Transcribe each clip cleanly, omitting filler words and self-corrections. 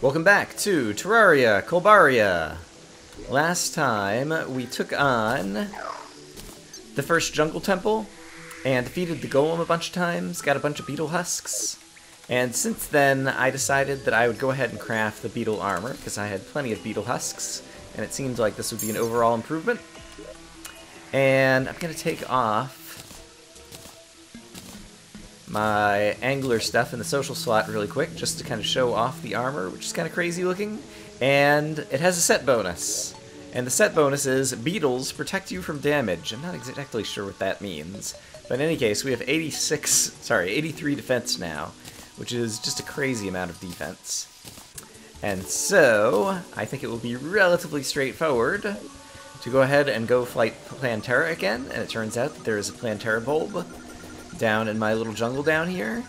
Welcome back to Terraria, Colbaria. Last time we took on the first jungle temple and defeated the golem a bunch of times, got a bunch of beetle husks, and since then I decided that I would go ahead and craft the beetle armor because I had plenty of beetle husks and it seemed like this would be an overall improvement. And I'm going to take off my angler stuff in the social slot really quick just to kind of show off the armor, which is kind of crazy looking. And it has a set bonus. And the set bonus is beetles protect you from damage. I'm not exactly sure what that means. But in any case, we have 83 defense now, which is just a crazy amount of defense. And so, I think it will be relatively straightforward to go ahead and go fight Plantera again. And it turns out that there is a Plantera bulb down in my little jungle down here.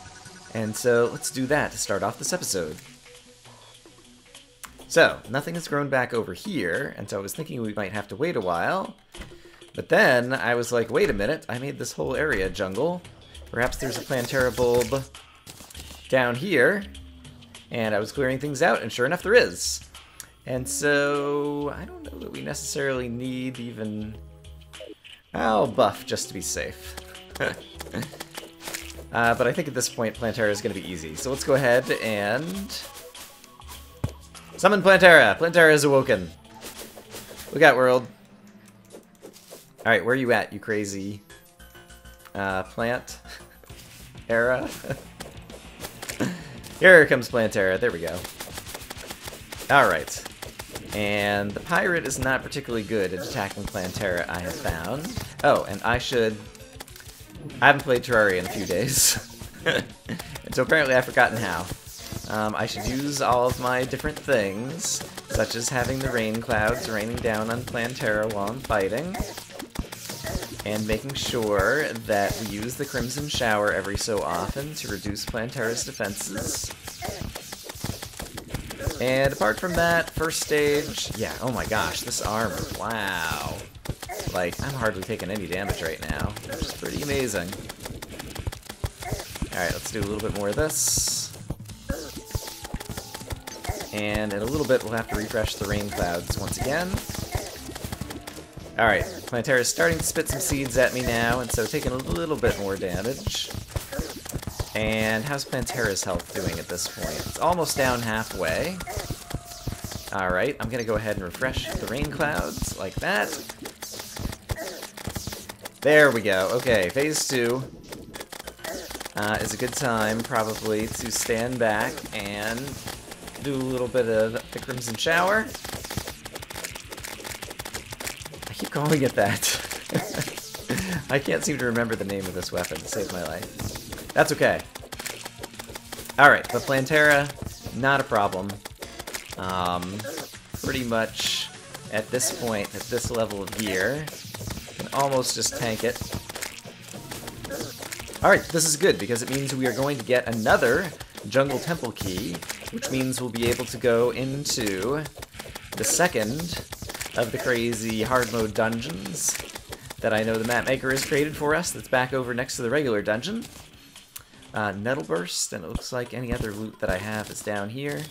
And so let's do that to start off this episode. So, nothing has grown back over here, and so I was thinking we might have to wait a while. But then I was like, wait a minute, I made this whole area jungle. Perhaps there's a Plantera bulb down here. And I was clearing things out, and sure enough there is. And so, I don't know that we necessarily need even... I'll buff just to be safe. But I think at this point Plantera is going to be easy. So let's go ahead and summon Plantera! Plantera is awoken. Look out, world. Alright, where are you at, you crazy plant era? Here comes Plantera. There we go. Alright. And the pirate is not particularly good at attacking Plantera, I have found. Oh, and I haven't played Terraria in a few days. And so apparently I've forgotten how. I should use all of my different things, such as having the rain clouds raining down on Plantera while I'm fighting, and making sure that we use the Crimson Shower every so often to reduce Plantera's defenses. And apart from that, first stage, yeah, oh my gosh, this armor, wow. Like, I'm hardly taking any damage right now, which is pretty amazing. Alright, let's do a little bit more of this. And in a little bit, we'll have to refresh the rain clouds once again. Alright, Plantera is starting to spit some seeds at me now, and so taking a little bit more damage. And how's Plantera's health doing at this point? It's almost down halfway. Alright, I'm going to go ahead and refresh the rain clouds, like that. There we go. Okay, phase 2 is a good time, probably, to stand back and do a little bit of the Crimson Shower. I keep calling it that. I can't seem to remember the name of this weapon to save my life. That's okay. Alright, but Plantera, not a problem. Pretty much at this point, at this level of gear, can almost just tank it. Alright, this is good because it means we are going to get another jungle temple key, which means we'll be able to go into the second of the crazy hard mode dungeons that I know the map maker has created for us that's back over next to the regular dungeon. Nettle Burst, and it looks like any other loot that I have is down here.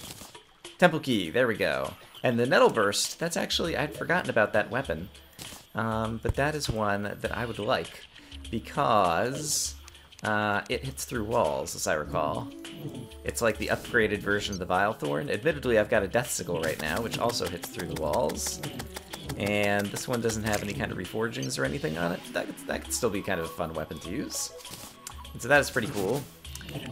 Temple Key, there we go. And the Nettle Burst, that's actually, I'd forgotten about that weapon. But that is one that I would like, because it hits through walls, as I recall. It's like the upgraded version of the Vile Thorn. Admittedly, I've got a Death Sickle right now, which also hits through the walls. And this one doesn't have any kind of reforgings or anything on it. That could still be kind of a fun weapon to use. And so that is pretty cool.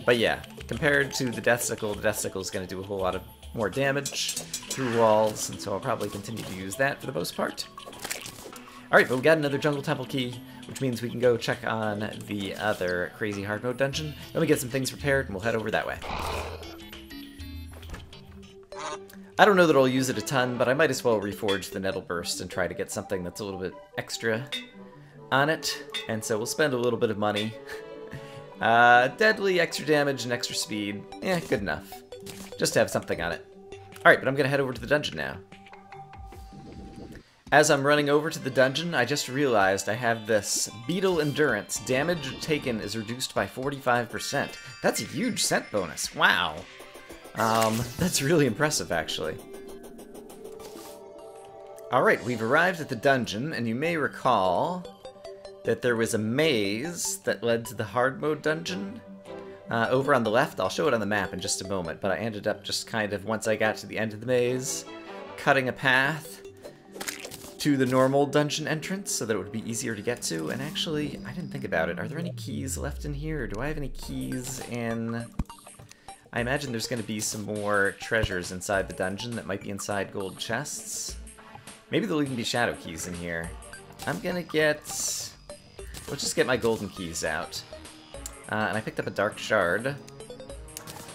But yeah, compared to the Death Sickle is going to do a whole lot of more damage through walls, and so I'll probably continue to use that for the most part. Alright, but we got another Jungle Temple key, which means we can go check on the other crazy hard mode dungeon. Let me get some things prepared, and we'll head over that way. I don't know that I'll use it a ton, but I might as well reforge the Nettle Burst and try to get something that's a little bit extra on it. And so we'll spend a little bit of money. Deadly, extra damage, and extra speed. Eh, good enough. Just to have something on it. Alright, but I'm going to head over to the dungeon now. As I'm running over to the dungeon, I just realized I have this Beetle Endurance. Damage taken is reduced by 45%. That's a huge scent bonus. Wow. That's really impressive, actually. Alright, we've arrived at the dungeon, and you may recall that there was a maze that led to the hard mode dungeon. Over on the left, I'll show it on the map in just a moment, but I ended up just kind of, once I got to the end of the maze, cutting a path to the normal dungeon entrance so that it would be easier to get to. And actually, I didn't think about it. Are there any keys left in here, or do I have any keys in... I imagine there's going to be some more treasures inside the dungeon that might be inside gold chests. Maybe there'll even be shadow keys in here. I'm gonna get... Let's just get my golden keys out. And I picked up a dark shard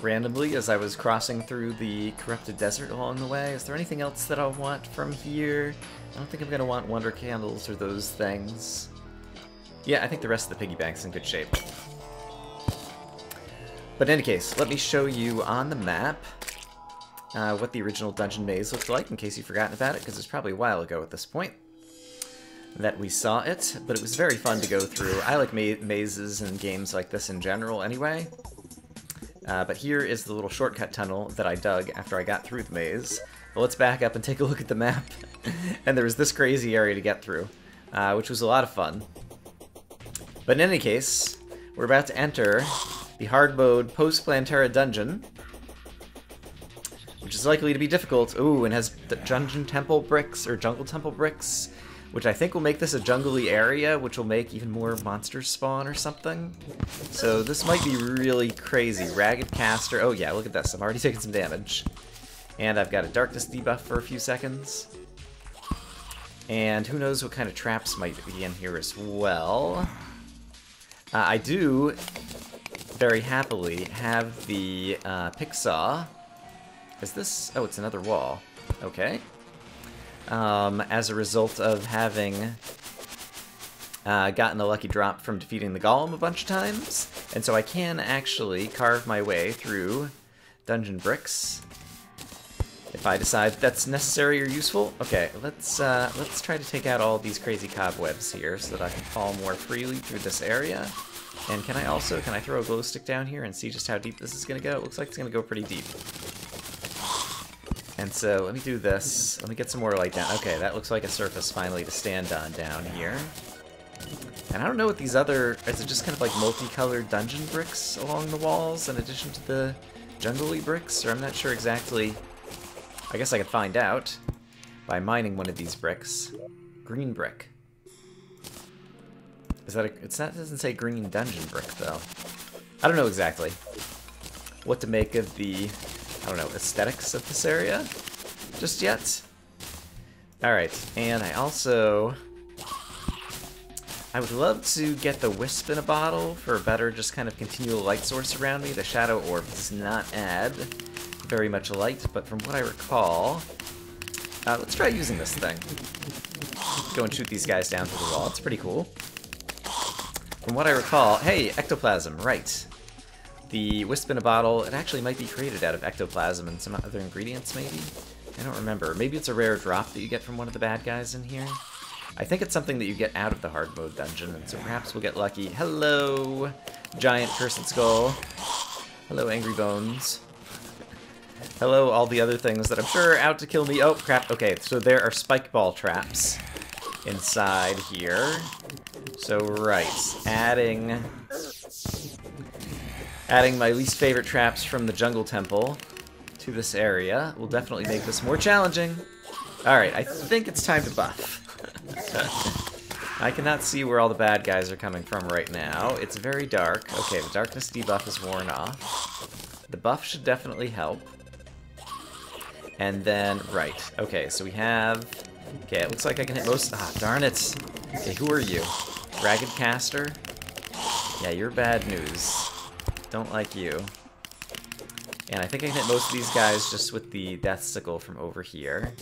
randomly as I was crossing through the corrupted desert along the way. Is there anything else that I'll want from here? I don't think I'm gonna want wonder candles or those things. Yeah, I think the rest of the piggy bank's in good shape. But in any case, let me show you on the map what the original dungeon maze looked like, in case you've forgotten about it, because it's probably a while ago at this point that we saw it, but it was very fun to go through. I like mazes and games like this in general anyway. But here is the little shortcut tunnel that I dug after I got through the maze. But let's back up and take a look at the map. And there was this crazy area to get through, which was a lot of fun. But in any case, we're about to enter the hard mode post-Plantera dungeon, which is likely to be difficult. Ooh, and has the dungeon temple bricks, or jungle temple bricks, which I think will make this a jungly area, which will make even more monsters spawn or something. So this might be really crazy. Ragged caster. Oh yeah, look at this. I'm already taking some damage. And I've got a darkness debuff for a few seconds. And who knows what kind of traps might be in here as well. I do very happily have the pick saw. Is this... Oh, it's another wall. Okay. As a result of having gotten a lucky drop from defeating the golem a bunch of times. And so I can actually carve my way through dungeon bricks if I decide that's necessary or useful. Okay, let's try to take out all these crazy cobwebs here so that I can fall more freely through this area. And can I throw a glow stick down here and see just how deep this is going to go? It looks like it's going to go pretty deep. And so, let me do this. Let me get some more light down. Okay, that looks like a surface finally to stand on down here. And I don't know what these other... Is it just kind of like multicolored dungeon bricks along the walls in addition to the jungle-y bricks? Or I'm not sure exactly. I guess I could find out by mining one of these bricks. Green brick. Is that a... It doesn't say green dungeon brick, though. I don't know exactly what to make of the... I don't know, aesthetics of this area just yet. Alright, and I would love to get the wisp in a bottle for a better just kind of continual light source around me. The shadow orb does not add very much light, but from what I recall... let's try using this thing. Go and shoot these guys down through the wall. It's pretty cool. From what I recall... Hey, ectoplasm, right. The wisp in a bottle, it actually might be created out of ectoplasm and some other ingredients, maybe? I don't remember.Maybe it's a rare drop that you get from one of the bad guys in here? I think it's something that you get out of the hard mode dungeon, and so perhaps we'll get lucky. Hello, giant cursed skull. Hello, angry bones. Hello, all the other things that I'm sure are out to kill me. Oh, crap. Okay, so there are spike ball traps inside here. So, right. Adding my least favorite traps from the jungle temple to this area will definitely make this more challenging. Alright, I think it's time to buff. I cannot see where all the bad guys are coming from right now. It's very dark. Okay, the darkness debuff is worn off. The buff should definitely help. And then, right. Okay, so we have... Okay, it looks like I can hit most... Ah, darn it. Okay, who are you? Ragged caster? Yeah, you're bad news. Don't like you. And I think I can hit most of these guys just with the death sickle from over here.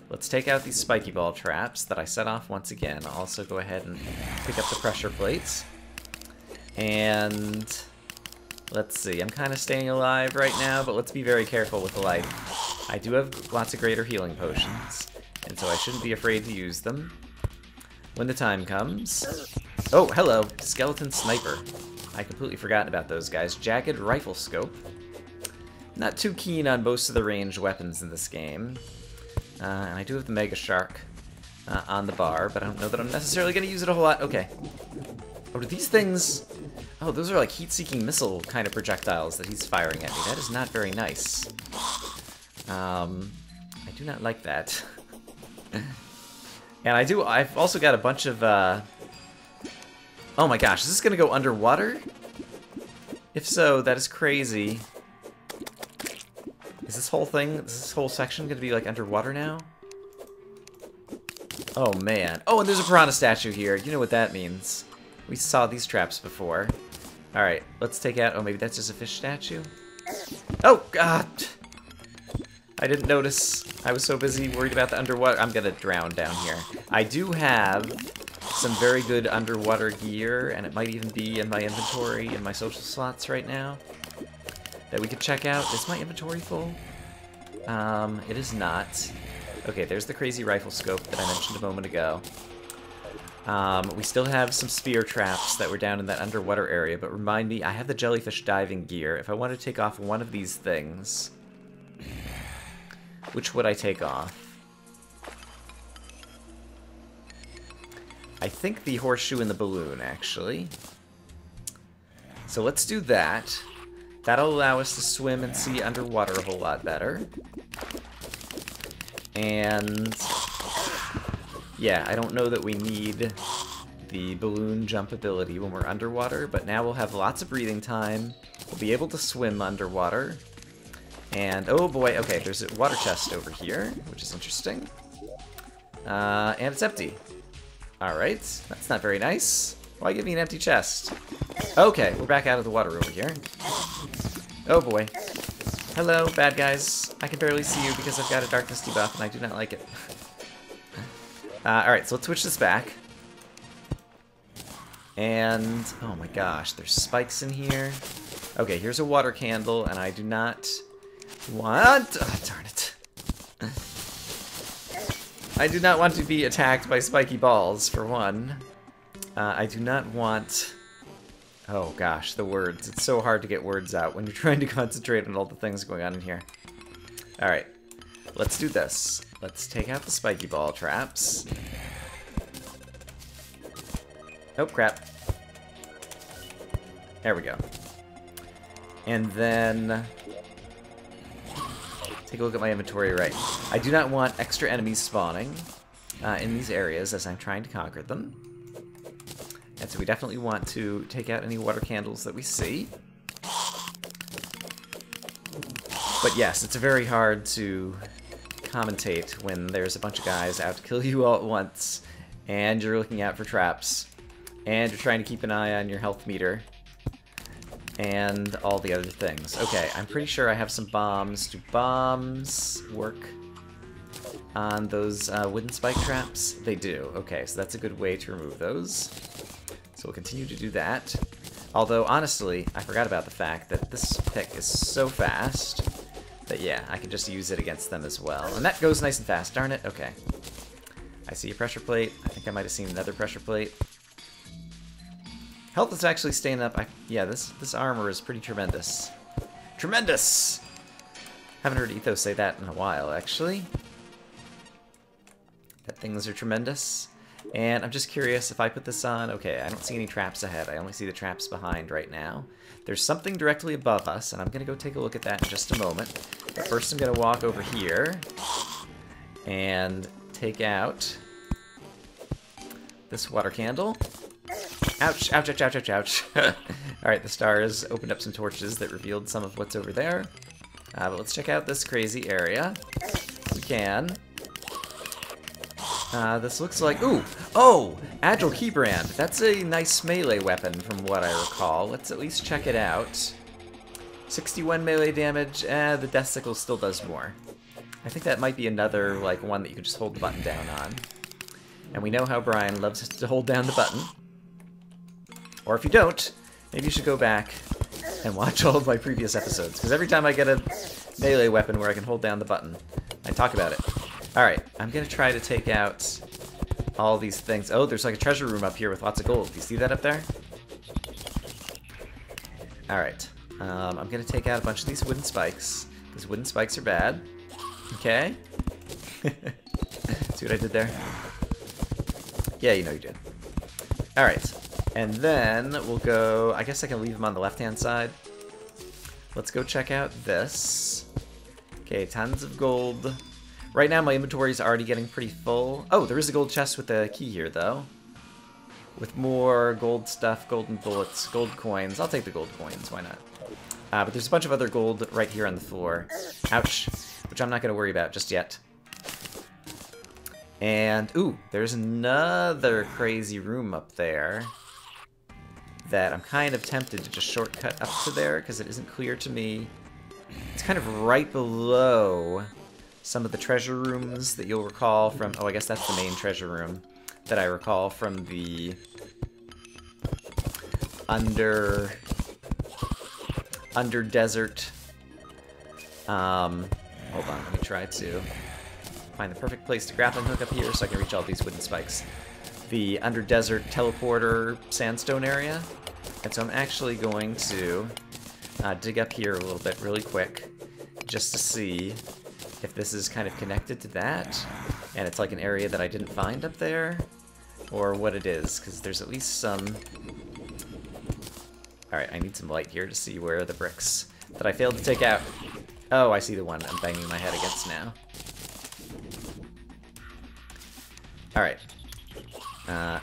Let's take out these spiky ball traps that I set off once again. I'll also go ahead and pick up the pressure plates. And let's see, I'm kind of staying alive right now, but let's be very careful with the life. I do have lots of greater healing potions, and so I shouldn't be afraid to use them when the time comes. Oh, hello, skeleton sniper. I completely forgot about those guys. Jagged rifle scope. Not too keen on most of the ranged weapons in this game. And I do have the Mega Shark on the bar, but I don't know that I'm necessarily going to use it a whole lot. Okay. Oh, do these things... Oh, those are like heat-seeking missile kind of projectiles that he's firing at me. That is not very nice. I do not like that. And I've also got a bunch of, oh my gosh, is this gonna go underwater? If so, that is crazy. Is this whole section gonna be like underwater now? Oh man. Oh, and there's a piranha statue here. You know what that means. We saw these traps before. Alright, let's take out... Oh, maybe that's just a fish statue? Oh, God! I didn't notice. I was so busy worried about the underwater... I'm gonna drown down here. I do have some very good underwater gear, and it might even be in my inventory, in my social slots right now, that we could check out. Is my inventory full? It is not. Okay, there's the crazy rifle scope that I mentioned a moment ago. We still have some spear traps that were down in that underwater area, but remind me, I have the jellyfish diving gear. If I want to take off one of these things, which would I take off? I think the horseshoe and the balloon, actually. So let's do that. That'll allow us to swim and see underwater a whole lot better. And... yeah, I don't know that we need the balloon jump ability when we're underwater, but now we'll have lots of breathing time. We'll be able to swim underwater. And, oh boy, okay, there's a water chest over here, which is interesting. And it's empty. Alright, that's not very nice. Why give me an empty chest? Okay, we're back out of the water over here. Oh boy. Hello, bad guys. I can barely see you because I've got a darkness debuff and I do not like it. Alright, so let's switch this back. And, oh my gosh, there's spikes in here. Okay, here's a water candle, and I do not want... oh, darn it. I do not want to be attacked by spiky balls, for one. I do not want... oh gosh, the words. It's so hard to get words out when you're trying to concentrate on all the things going on in here. Alright, let's do this. Let's take out the spiky ball traps. Oh, crap. There we go. And then... take a look at my inventory, right. I do not want extra enemies spawning in these areas as I'm trying to conquer them. And so we definitely want to take out any water candles that we see. But yes, it's very hard to commentate when there's a bunch of guys out to kill you all at once, and you're looking out for traps, and you're trying to keep an eye on your health meter, and all the other things. Okay, I'm pretty sure I have some bombs. Do bombs work on those wooden spike traps? They do. Okay, so that's a good way to remove those. So we'll continue to do that. Although, honestly, I forgot about the fact that this pick is so fast that, yeah, I can just use it against them as well. And that goes nice and fast, darn it. Okay. I see a pressure plate. I think I might have seen another pressure plate. Health is actually staying up. Yeah, this armor is pretty tremendous. Tremendous! Haven't heard Ethos say that in a while, actually. That things are tremendous. And I'm just curious, if I put this on... okay, I don't see any traps ahead. I only see the traps behind right now. There's something directly above us, and I'm going to go take a look at that in just a moment. But first I'm going to walk over here and take out this water candle. Ouch, ouch, ouch, ouch, ouch, ouch. Alright, the stars opened up some torches that revealed some of what's over there. But let's check out this crazy area. We can. This looks like... ooh! Oh! Agile Keybrand! That's a nice melee weapon from what I recall. Let's at least check it out. 61 melee damage. The Death Sickle still does more. I think that might be another, like, one that you could just hold the button down on. And we know how Brian loves to hold down the button. Or if you don't, maybe you should go back and watch all of my previous episodes. Because every time I get a melee weapon where I can hold down the button, I talk about it. Alright, I'm going to try to take out all these things. Oh, there's like a treasure room up here with lots of gold. Do you see that up there? Alright. I'm gonna take out a bunch of these wooden spikes, because wooden spikes are bad. Okay? See what I did there? Yeah, you know you did. Alright, and then we'll go... I guess I can leave them on the left-hand side. Let's go check out this. Okay, tons of gold. Right now my inventory is already getting pretty full. Oh, there is a gold chest with a key here, though. With more gold stuff, golden bullets, gold coins. I'll take the gold coins, why not? But there's a bunch of other gold right here on the floor. Ouch. Which I'm not going to worry about just yet. And, ooh, there's another crazy room up there that I'm kind of tempted to just shortcut up to there, because it isn't clear to me. It's kind of right below some of the treasure rooms that you'll recall from... Oh, I guess that's the main treasure room that I recall from the under desert. Hold on, let me try to find the perfect place to grappling hook up here so I can reach all these wooden spikes. The under desert teleporter sandstone area. And so I'm actually going to dig up here a little bit really quick just to see if this is kind of connected to that, and it's like an area that I didn't find up there, or what it is, because there's at least some... Alright, I need some light here to see where the bricks that I failed to take out... Oh, I see the one I'm banging my head against now. Alright.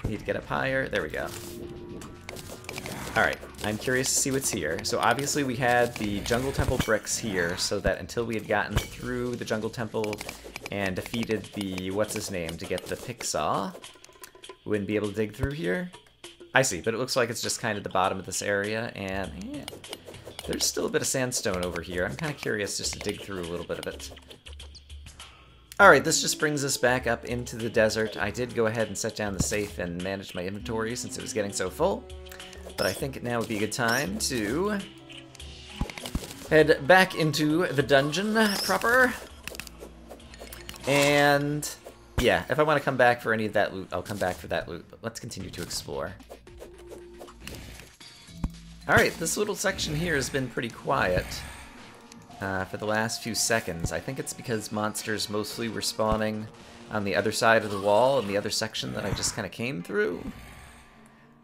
Need to get up higher. There we go. Alright, I'm curious to see what's here. So obviously we had the Jungle Temple bricks here, so that until we had gotten through the Jungle Temple and defeated the, what's-his-name, to get the pick saw, we wouldn't be able to dig through here. I see, but it looks like it's just kind of the bottom of this area, and yeah, there's still a bit of sandstone over here. I'm kind of curious just to dig through a little bit of it. Alright, this just brings us back up into the desert. I did go ahead and set down the safe and manage my inventory since it was getting so full. But I think now would be a good time to head back into the dungeon proper. And yeah, if I want to come back for any of that loot, I'll come back for that loot. But let's continue to explore. Alright, this little section here has been pretty quiet for the last few seconds. I think it's because monsters mostly were spawning on the other side of the wall in the other section that I just kind of came through.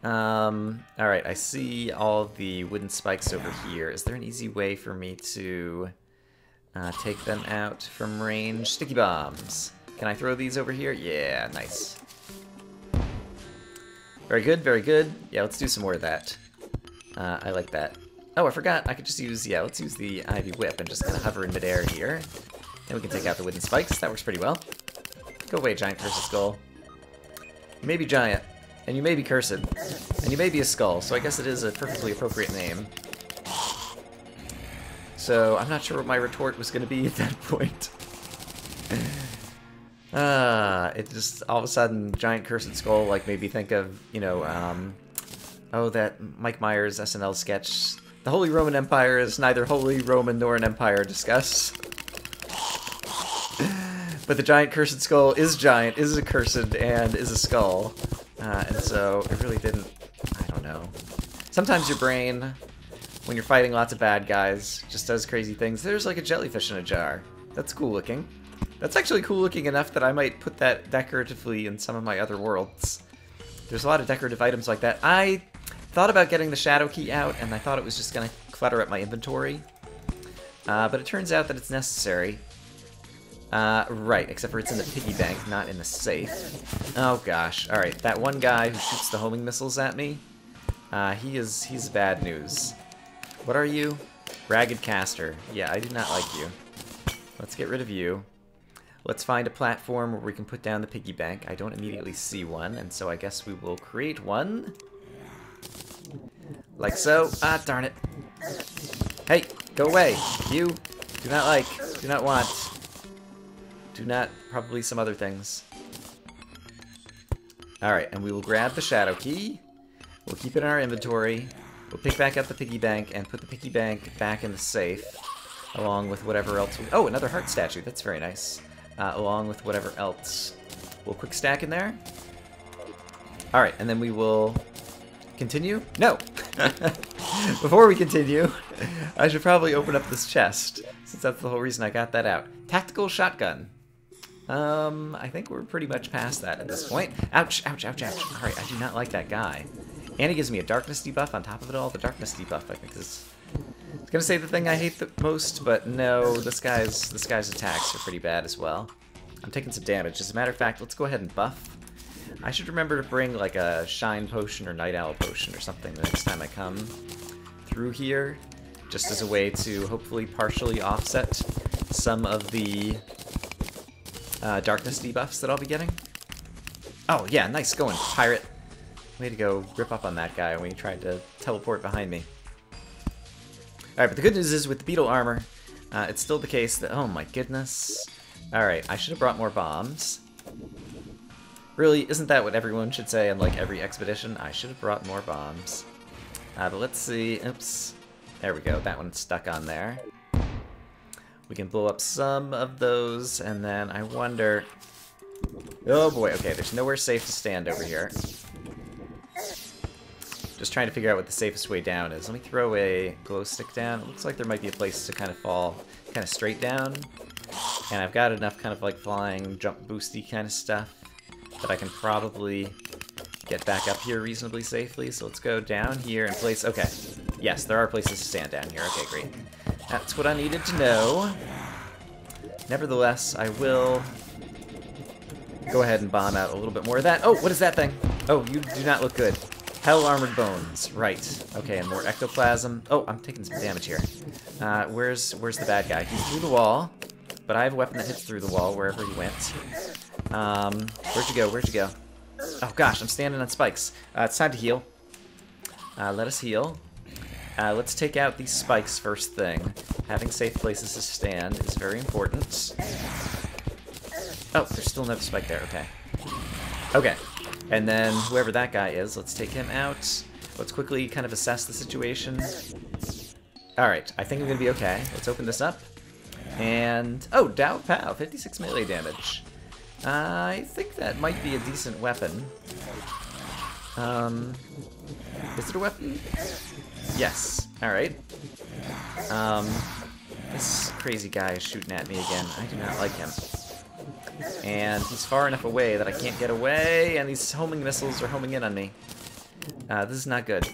Alright, I see all the wooden spikes over here. Is there an easy way for me to take them out from range? Sticky bombs. Can I throw these over here? Yeah, nice. Very good, very good. Yeah, let's do some more of that. I like that. Oh, I forgot. I could just use, yeah, let's use the Ivy Whip and just kind of hover in midair here. And we can take out the wooden spikes. That works pretty well. Go away, giant cursed skull. You may be giant. And you may be cursed. And you may be a skull, so I guess it is a perfectly appropriate name. So, I'm not sure what my retort was going to be at that point. It just, all of a sudden, giant cursed skull, like, made me think of, you know, oh, that Mike Myers SNL sketch. The Holy Roman Empire is neither Holy Roman nor an empire, discuss. But the giant cursed skull is giant, is accursed, and is a skull. And so it really didn't, I don't know. Sometimes your brain, when you're fighting lots of bad guys, just does crazy things. There's like a jellyfish in a jar. That's cool looking. That's actually cool looking enough that I might put that decoratively in some of my other worlds. There's a lot of decorative items like that. I thought about getting the shadow key out, and I thought it was just going to clutter up my inventory. But it turns out that it's necessary. Right, except for it's in the piggy bank, not in the safe. Oh gosh, alright, that one guy who shoots the homing missiles at me, he's bad news. What are you? Ragged caster. Yeah, I do not like you. Let's get rid of you. Let's find a platform where we can put down the piggy bank. I don't immediately see one, and so I guess we will create one. Like so. Ah, darn it. Hey, go away. You do not like, do not want. Do not, probably some other things. Alright, and we will grab the shadow key. We'll keep it in our inventory. We'll pick back up the piggy bank and put the piggy bank back in the safe. Along with whatever else we... Oh, another heart statue. That's very nice. Along with whatever else. We'll quick stack in there. Alright, and then we will... Continue? No! Before we continue, I should probably open up this chest, since that's the whole reason I got that out. Tactical shotgun. I think we're pretty much past that at this point. Ouch, ouch, ouch, ouch. Alright, I do not like that guy. And he gives me a darkness debuff on top of it all. The darkness debuff, I think, is... I was gonna say the thing I hate the most, but no, this guy's attacks are pretty bad as well. I'm taking some damage. As a matter of fact, let's go ahead and buff. I should remember to bring like a shine potion or night owl potion or something the next time I come through here, just as a way to hopefully partially offset some of the darkness debuffs that I'll be getting. Oh yeah, nice going, pirate. Way to go rip up on that guy when he tried to teleport behind me. Alright, but the good news is with the beetle armor, it's still the case that, oh my goodness. Alright, I should have brought more bombs. Really, isn't that what everyone should say on like every expedition? I should have brought more bombs. But let's see, oops. There we go, that one's stuck on there. We can blow up some of those, and then I wonder... Oh boy, okay, there's nowhere safe to stand over here. Just trying to figure out what the safest way down is. Let me throw a glow stick down. It looks like there might be a place to kind of fall kind of straight down. And I've got enough kind of like flying, jump boosty kind of stuff that I can probably get back up here reasonably safely. So let's go down here and place... Okay, yes, there are places to stand down here. Okay, great. That's what I needed to know. Nevertheless, I will go ahead and bomb out a little bit more of that. Oh, what is that thing? Oh, you do not look good. Hell armored bones. Right. Okay, and more ectoplasm. Oh, I'm taking some damage here. Where's the bad guy? He's through the wall, but I have a weapon that hits through the wall wherever he went. Where'd you go? Where'd you go? Oh gosh, I'm standing on spikes. It's time to heal. Let us heal. Let's take out these spikes first thing. Having safe places to stand is very important. Oh, there's still another spike there. Okay. Okay. And then whoever that guy is, let's take him out. Let's quickly kind of assess the situation. Alright, I think I'm going to be okay. Let's open this up. And... Oh, Dow Pow, 56 melee damage. I think that might be a decent weapon. Is it a weapon? Yes. Alright. This crazy guy is shooting at me again. I do not like him. And he's far enough away that I can't get away, and these homing missiles are homing in on me. This is not good.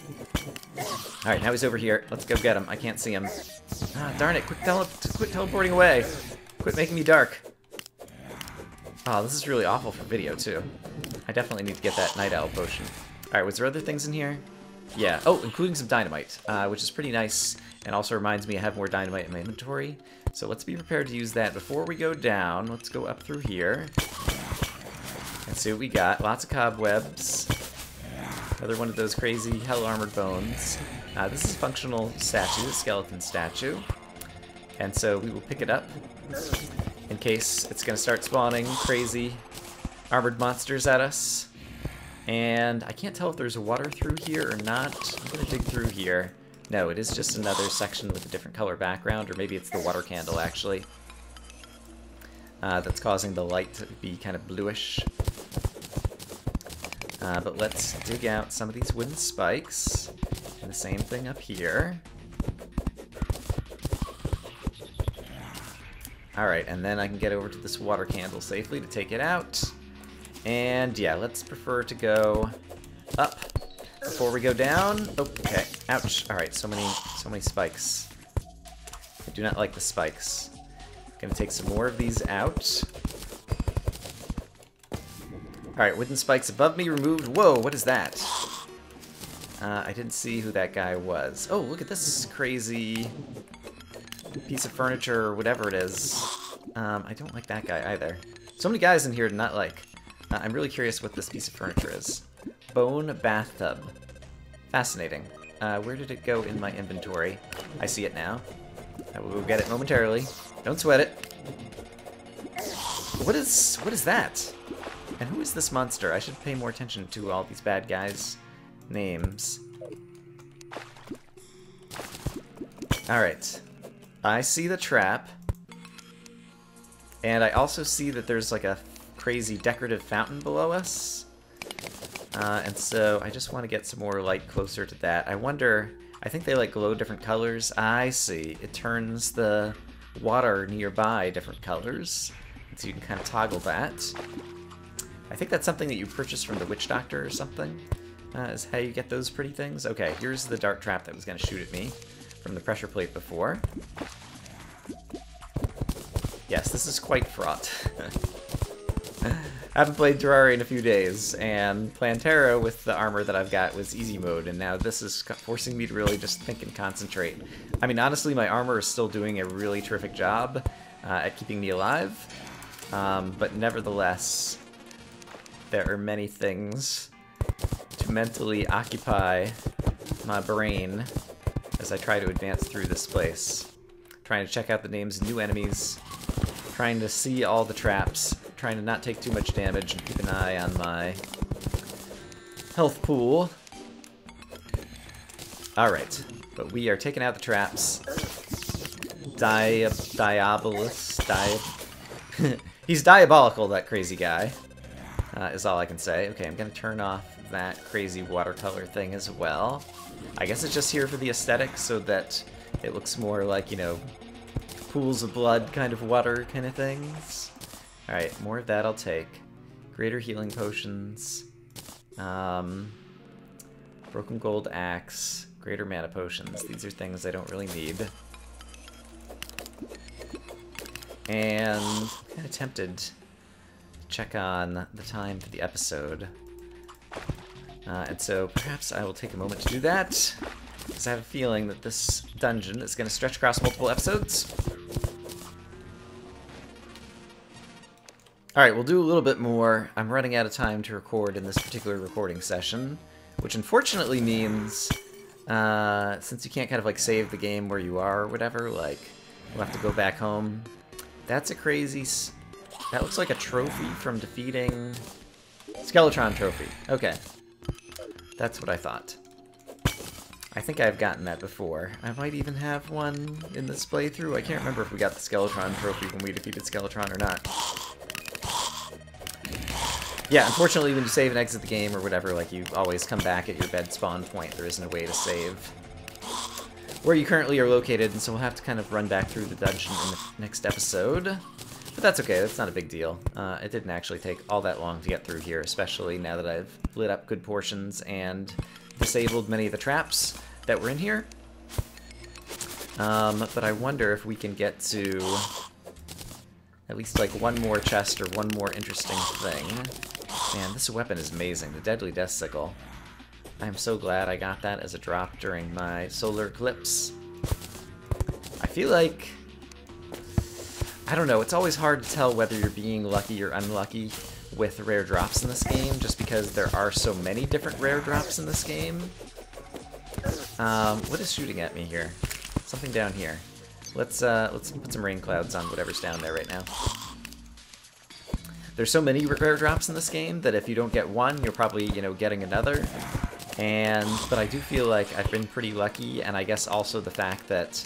Alright, now he's over here. Let's go get him. I can't see him. Ah, darn it. Quit teleporting away. Quit making me dark. Oh, this is really awful for video, too. I definitely need to get that night owl potion. Alright, was there other things in here? Yeah. Oh, including some dynamite, which is pretty nice, and also reminds me I have more dynamite in my inventory. So let's be prepared to use that. Before we go down, let's go up through here and see what we got. Lots of cobwebs. Another one of those crazy hell-armored bones. This is a functional statue, a skeleton statue. And so we will pick it up in case it's going to start spawning crazy armored monsters at us. And I can't tell if there's water through here or not. I'm going to dig through here. No, it is just another section with a different color background, or maybe it's the water candle, actually. That's causing the light to be kind of bluish. But let's dig out some of these wooden spikes. And the same thing up here. Alright, and then I can get over to this water candle safely to take it out. And yeah, let's prefer to go up before we go down. Oh, okay. Ouch. Alright, so many spikes. I do not like the spikes. Gonna take some more of these out. Alright, wooden spikes above me removed. Whoa, what is that? I didn't see who that guy was. Oh, look at this crazy piece of furniture or whatever it is. I don't like that guy either. So many guys in here to not like. I'm really curious what this piece of furniture is. Bone bathtub. Fascinating. Where did it go in my inventory? I see it now. I will go get it momentarily. Don't sweat it. What is that? And who is this monster? I should pay more attention to all these bad guys' names. Alright. I see the trap. And I also see that there's like a crazy decorative fountain below us. And so I just want to get some more light closer to that. I wonder I think they like glow different colors. I see. It turns the water nearby different colors. So you can kind of toggle that. I think that's something that you purchase from the witch doctor or something. Is how you get those pretty things. Okay, here's the dart trap that was going to shoot at me from the pressure plate before. Yes, this is quite fraught. I haven't played Terraria in a few days, and Plantera with the armor that I've got was easy mode, and now this is forcing me to really just think and concentrate. I mean, honestly, my armor is still doing a really terrific job at keeping me alive, but nevertheless, there are many things to mentally occupy my brain as I try to advance through this place. Trying to check out the names of new enemies, trying to see all the traps, trying to not take too much damage and keep an eye on my health pool. Alright, but we are taking out the traps. He's diabolical, that crazy guy, is all I can say. Okay, I'm gonna turn off that crazy watercolor thing as well. I guess it's just here for the aesthetic so that it looks more like, you know, pools of blood kind of water kind of things. Alright, more of that I'll take. Greater healing potions. Broken gold axe. Greater mana potions. These are things I don't really need. And I'm kind of tempted to check on the time for the episode. And so perhaps I will take a moment to do that, because I have a feeling that this dungeon is going to stretch across multiple episodes. Alright, we'll do a little bit more. I'm running out of time to record in this particular recording session, which unfortunately means, since you can't kind of like save the game where you are or whatever, like, we'll have to go back home. That's a crazy... That looks like a trophy from defeating... Skeletron trophy. Okay. That's what I thought. I think I've gotten that before. I might even have one in this playthrough. I can't remember if we got the Skeletron trophy when we defeated Skeletron or not. Yeah, unfortunately when you save and exit the game or whatever, like, you always come back at your bed spawn point. There isn't a way to save where you currently are located, and so we'll have to kind of run back through the dungeon in the next episode. But that's okay, that's not a big deal. It didn't actually take all that long to get through here, especially now that I've lit up good portions and disabled many of the traps that were in here. But I wonder if we can get to at least like one more chest or one more interesting thing. Man, this weapon is amazing, the Deadly Death Sickle. I'm so glad I got that as a drop during my solar eclipse. I feel like... I don't know, it's always hard to tell whether you're being lucky or unlucky with rare drops in this game, just because there are so many different rare drops in this game. What is shooting at me here? Something down here. Let's put some rain clouds on whatever's down there right now. There's so many rare drops in this game that if you don't get one, you're probably, you know, getting another. But I do feel like I've been pretty lucky, and I guess also the fact that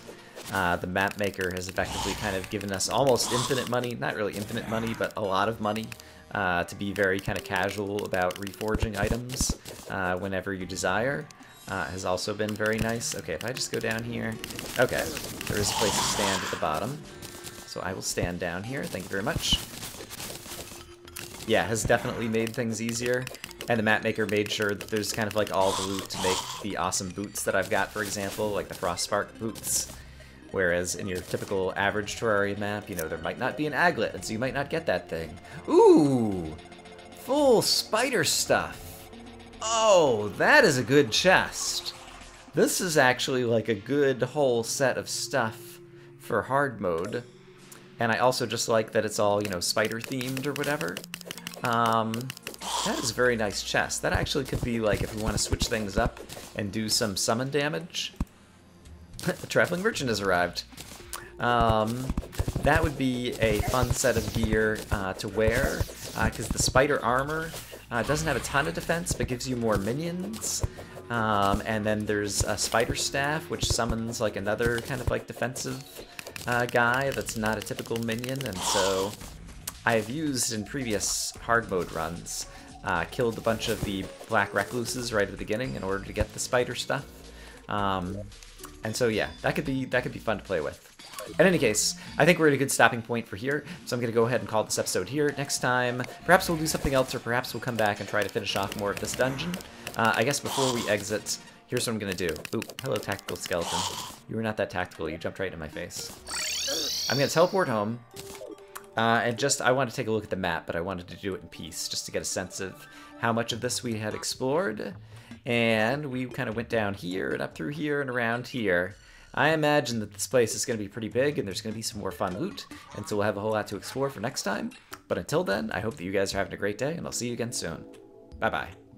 the map maker has effectively kind of given us almost infinite money, not really infinite money, but a lot of money to be very kind of casual about reforging items whenever you desire, has also been very nice. Okay, if I just go down here, okay, there is a place to stand at the bottom, so I will stand down here, thank you very much. Yeah, has definitely made things easier. And the map maker made sure that there's kind of like all the loot to make the awesome boots that I've got, for example, like the Frostspark boots. Whereas in your typical average Terraria map, you know, there might not be an aglet, and so you might not get that thing. Ooh! Full spider stuff! Oh, that is a good chest! This is actually like a good whole set of stuff for hard mode. And I also just like that it's all, you know, spider themed or whatever. That is a very nice chest. That actually could be like if we want to switch things up and do some summon damage. The traveling merchant has arrived. That would be a fun set of gear to wear, because the spider armor doesn't have a ton of defense, but gives you more minions. And then there's a spider staff, which summons like another kind of like defensive guy that's not a typical minion, and so I have used in previous hard mode runs, killed a bunch of the black recluses right at the beginning in order to get the spider stuff. And so yeah, that could be fun to play with. In any case, I think we're at a good stopping point for here, so I'm going to go ahead and call this episode here. Next time, perhaps we'll do something else, or perhaps we'll come back and try to finish off more of this dungeon. I guess before we exit, here's what I'm going to do. Ooh, hello, tactical skeleton. You were not that tactical. You jumped right in my face. I'm going to teleport home, and I wanted to take a look at the map, but I wanted to do it in peace, just to get a sense of how much of this we had explored. And we kind of went down here, and up through here, and around here. I imagine that this place is going to be pretty big, and there's going to be some more fun loot, and so we'll have a whole lot to explore for next time. But until then, I hope that you guys are having a great day, and I'll see you again soon. Bye-bye.